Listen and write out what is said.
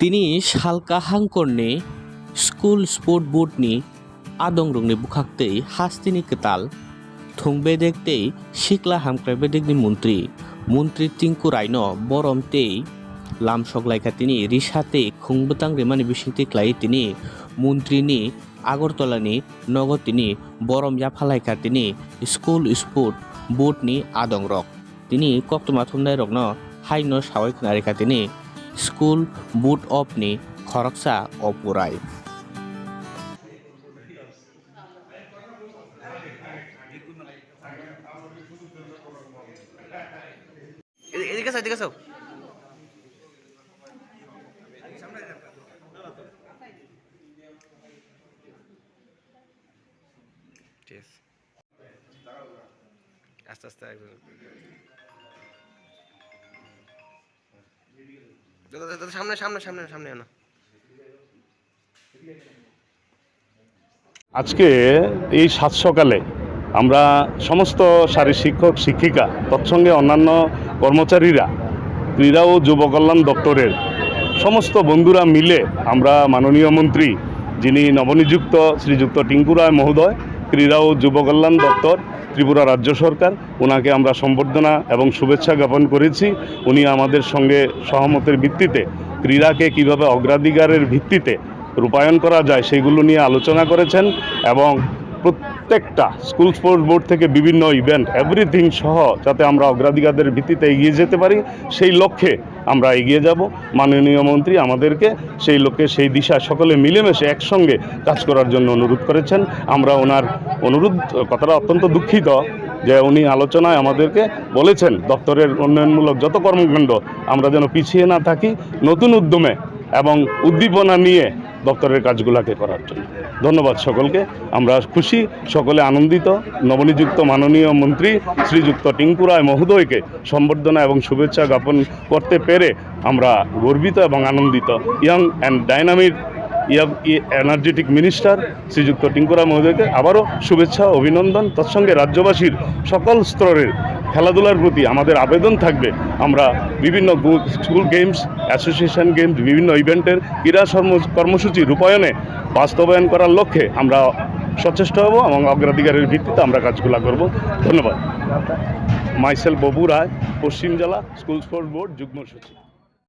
Tini Salka hangkorne school sport board ni Adung rungni bukhaktei hastini Kwtal Thwng Badek tei Sikla hamkrai Badek ni Montri Tinku no Borom tei Yapharlaikha tini risate khungbutang remani bisingti klai tini Montri ni Agortala ni nogo tini Borom Yapharlaikha tini school sport board ni Adung rok tini koktoma thumnai rok no haino sawai khnarekha tini school boot of ni khoroksa opurai এদিকে আসো আস্তে আস্তে সামনে সামনে সামনে সামনে আনো। আজকে এই সাত সকালে আমরা সমস্ত শারীর শিক্ষক শিক্ষিকা তৎসঙ্গে অন্যান্য কর্মচারীরা ক্রীড়া ও যুব কল্যাণ দপ্তরের সমস্ত বন্ধুরা মিলে আমরা মাননীয় মন্ত্রী যিনি নবনিযুক্ত শ্রীযুক্ত টিঙ্কু মহোদয় ক্রীড়া ও যুব কল্যাণ দপ্তর ত্রিপুরা রাজ্য সরকার ওনাকে আমরা সম্বর্ধনা এবং শুভেচ্ছা জ্ঞাপন করেছি। উনি আমাদের সঙ্গে সহমতের ভিত্তিতে ক্রীড়াকে কিভাবে অগ্রাধিকারের ভিত্তিতে রূপায়ণ করা যায় সেইগুলো নিয়ে আলোচনা করেছেন এবং প্রত্যেকটা স্কুল স্পোর্টস বোর্ড থেকে বিভিন্ন ইভেন্ট এভরিথিং সহ যাতে আমরা অগ্রাধিকারের ভিত্তিতে এগিয়ে যেতে পারি সেই লক্ষ্যে আমরা এগিয়ে যাব। মাননীয় মন্ত্রী আমাদেরকে সেই লক্ষ্যে সেই দিশায় সকলে মিলেমিশে একসঙ্গে কাজ করার জন্য অনুরোধ করেছেন। আমরা ওনার অনুরোধ কথাটা অত্যন্ত দুঃখিত যে উনি আলোচনায় আমাদেরকে বলেছেন দপ্তরের উন্নয়নমূলক যত কর্মকাণ্ড আমরা যেন পিছিয়ে না থাকি, নতুন উদ্যমে এবং উদ্দীপনা নিয়ে দপ্তরের কাজগুলোকে করার জন্য। ধন্যবাদ সকলকে, আমরা খুশি, সকলে আনন্দিত। নবনিযুক্ত মাননীয় মন্ত্রী শ্রীযুক্ত টিঙ্কু মহোদয়কে সম্বর্ধনা এবং শুভেচ্ছা জ্ঞাপন করতে পেরে আমরা গর্বিত এবং আনন্দিত। Young and dynamic energetic minister শ্রীযুক্ত টিঙ্কু মহোদয়কে আবারও শুভেচ্ছা অভিনন্দন। তৎসঙ্গে রাজ্যবাসীর সকল স্তরের খেলাধুলার প্রতি আমাদের আবেদন থাকবে আমরা বিভিন্ন স্কুল গেমস অ্যাসোসিয়েশন গেমস বিভিন্ন ইভেন্টের ক্রীড়া কর্মসূচি রূপায়ণে বাস্তবায়ন করার লক্ষ্যে আমরা সচেষ্ট হব এবং অগ্রাধিকারের ভিত্তিতে আমরা কাজগুলো করব। ধন্যবাদ। মাইসেল বাবু রায়, পশ্চিম জেলা স্কুল স্পোর্টস বোর্ড যুগ্ম সচিব।